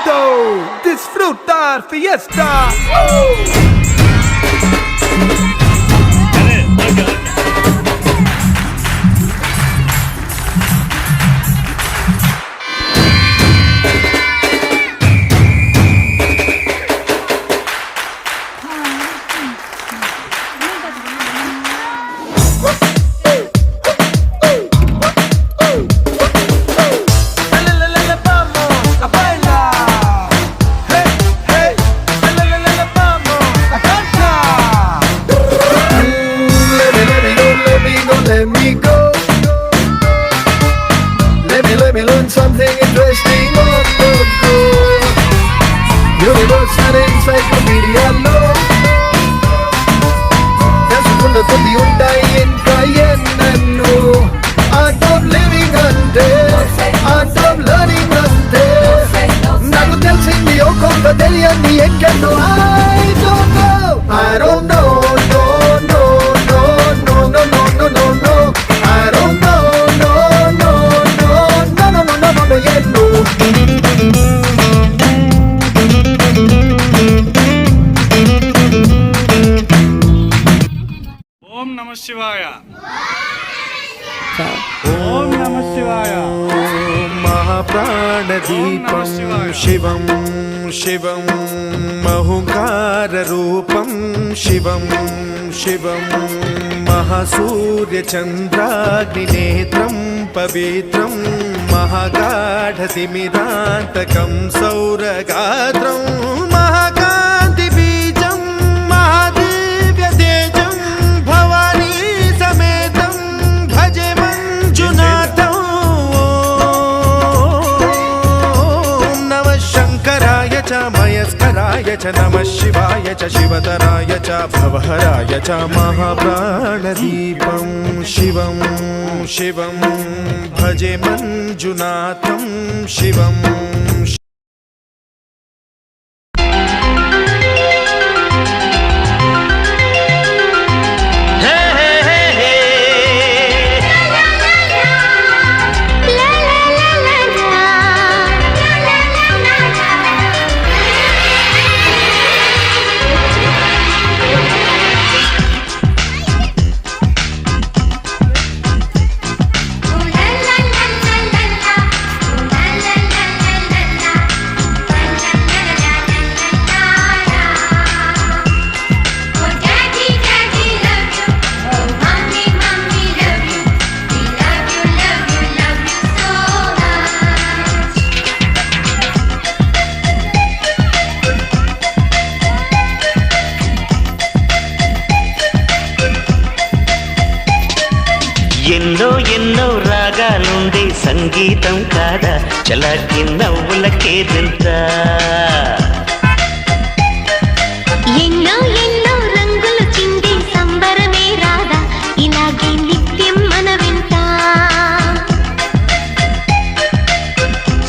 bonito, disfrutar fiesta. Let me learn something interesting on the go. Universal Encyclopedia లో తెలుసుకున్న కొద్ది ఉంటాయి ఇంకా ఎన్నెన్నో. Art of living అంటే art of learning అంటే నాకు తెలిసింది ఓ కొంత తెలియంది ఎక్కడో. I don't know, I don't know, no, no, no, no, no, no, no, no, no. I don't know, no, no, no, no, no, no, no, no, no, yeah, no. ఓం నమ శివాయ. ఓం నమ శివాయ. మహాప్రాణదీపం శివం శివం మహుంకారరూపం శివం శివం మహాసూర్యచంద్రాగ్నినేత్రం పవిత్రం మహాగాఢతిమిరాంతకం సౌరగాత్రం మహాకాంతిబీజం మహాదివ్యతేజం భవానీ సమేతం భజే మంజునాథం. ఓం నమః శంకరాయ చ మయస్కరాయ చ నమః శివాయ చ శివతరాయ చ భవహరాయ చ మహాప్రాణదీపం శివం శివం భజే మంజునాథం శివం. ఎన్నో ఎన్నో రాగాలుండే సంగీతం కాదా చలాకి నవ్వులకేదింత. ఎన్నో ఎన్నో రంగులు చిందే సంబరమే రాదా ఇలాగే నిత్యం మన వింట.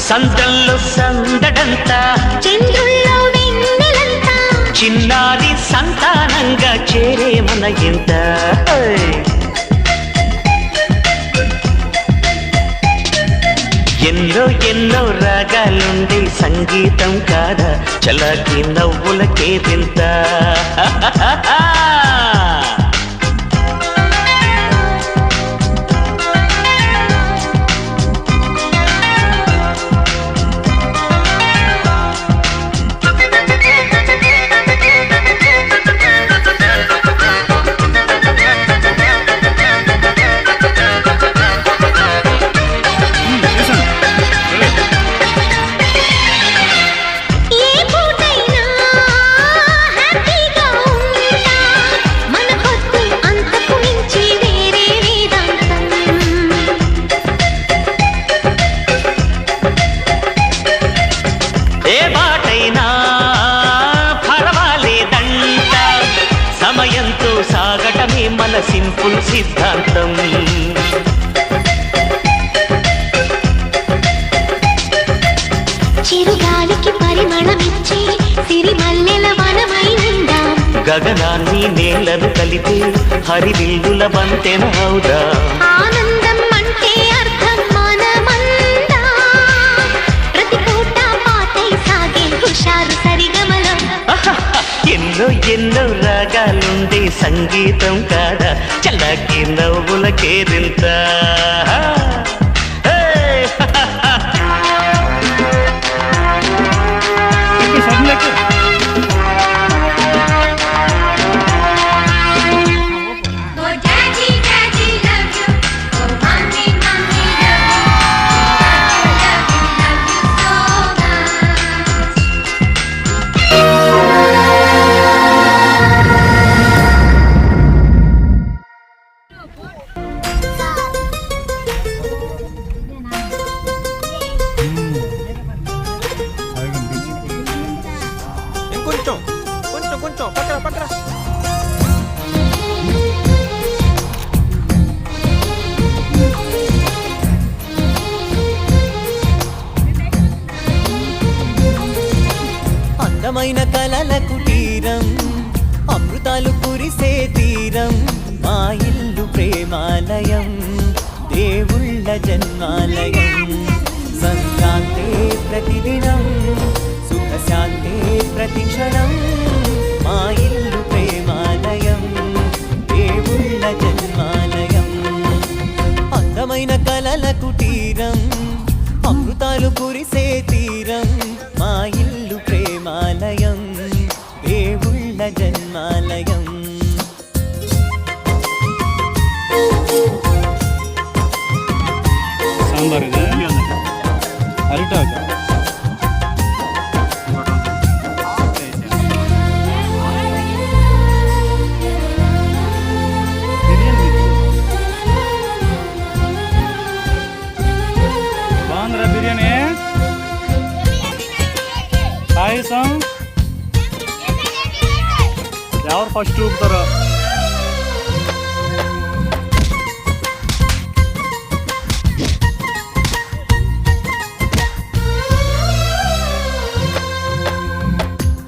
సందల్లో సందడంతా చంద్రుల్లో వెన్నెలంతా చిన్నారి సంతానంగా చేరే మన ఇంత. ఎన్నో ఎన్నో రాగాలుండే సంగీతం కాదా చలాకి నవ్వులకేదింత. సాగటమే మన సింపుల్ సిద్ధాంతం. చిరుగాలికి పరిమళమిచ్చే సిరిమల్లెల వనమై నిండా గగనాన్ని నేలను కలిపే హరివిల్లుల వంతెన అవుదా. ఆనందం అంటే అర్థం మనమందా ప్రతి పూట పాటై సాగి సంగీతం కాదా చల్లకి నవ్వుల Kerintha Oh daddy daddy love you, oh mommy mommy love you, love you so much. ఇంకొంచెం కొంచెం కొంచెం పక్కన పక్కన అందమైన కలల కుటీరం అమృతాలు కురిసే తీరం మా ఇల్లు ప్రేమాలయం దేవుళ్ళ జన్మాలయం సంక్రాంతే ప్రతిదినం సుఖశాంతే ప్రతిక్షణం మా ఇల్లు ప్రేమాలయం దేవుళ్ళ జన్మాలయం అందమైన కలల కుటీరం అమృతాలు కురిసే తీరం మా ఇల్లు ప్రేమాలయం దేవుళ్ళ జన్మాలయం సాంబార్ ఇది అరిటాక బాగుందిరా బిర్యానీ పాయసం ఎవరు ఫస్ట్ ఊపుతారో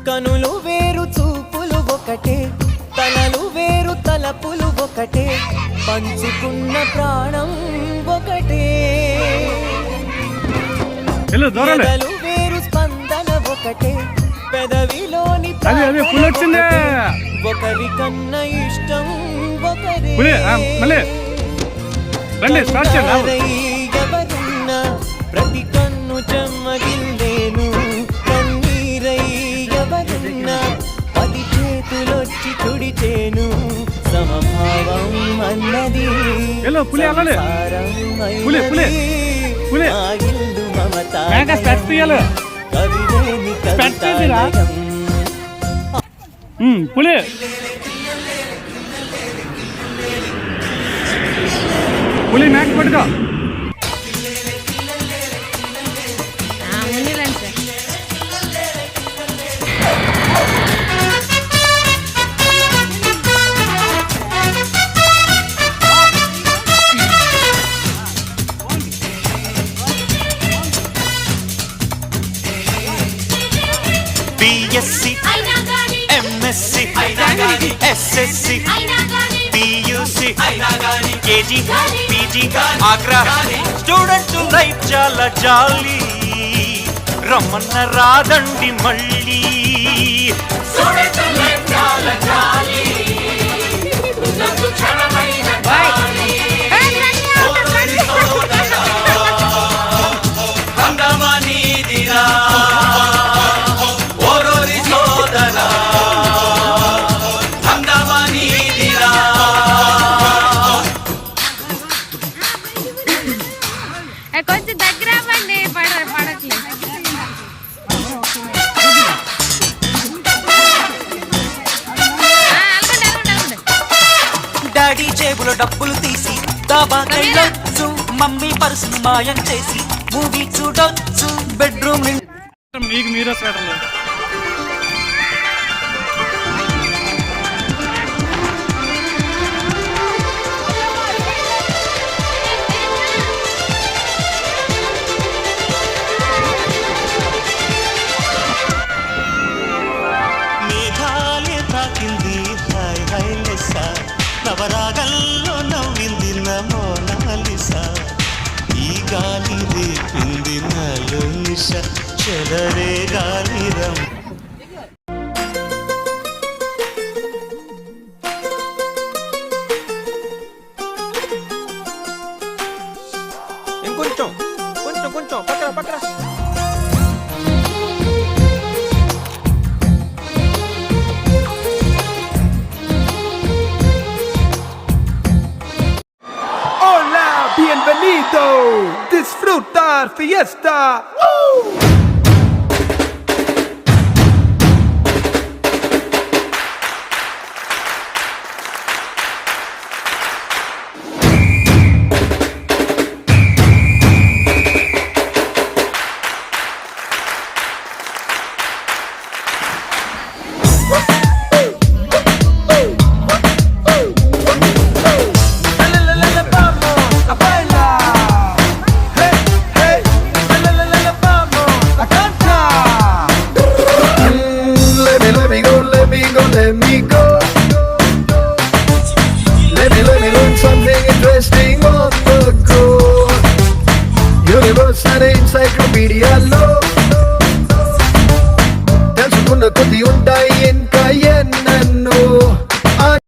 కనులు వేరు చూపులు ఒకటే తలలు వేరు తలపులు ఒకటే పంచుకున్న ప్రాణం ఒకటే ఎదలు వేరు స్పందన ఒకటే పెదవిలోని అదే పులి వచ్చిందే ఒకరి కన్నా ఇష్టం ఒకరే పులి రండి స్టార్ట్ చేయండి ఎవరున్నా ప్రతి కన్ను చెమ్మగిల్లేను కన్నీరై ఎవరున్నా 10 చేతులొచ్చి తుడిచేను సమభావం అన్నది పులి అల్లలే పులి పులి పులి ఇల్లు మమత కవిలేని పులి పులి మ్యాక్ పట్టుకో BSc MSc SSc PUC KG PG Agra student life చాలా జాలీ రమ్మన్న రాదండి మళ్ళీ స్టూడెంట్ లైఫ్ చాలా జాలీ కొంచెం దగ్గర అవ్వండి పడట్లేదు డాడీ జేబులో డబ్బులు తీసి దాబాకెళ్ళొచ్చు మమ్మీ పర్సును మాయం చేసి మూవీ చూడొచ్చు బెడ్రూమ్ మీకు మీరే స్వెటర్లు నవరాగల్లో నవ్వింది మోనాలిసా ఈ గాలి రేపింది నాలో నిశ చెలరే గాలిరం కొంచెం కొంచెం కొంచెం పక్కన పక్కన. Hola, bienvenido. Disfrutar fiesta. Woo! Let me go. Let me learn something interesting on the go. Universe and encyclopedia, Lord.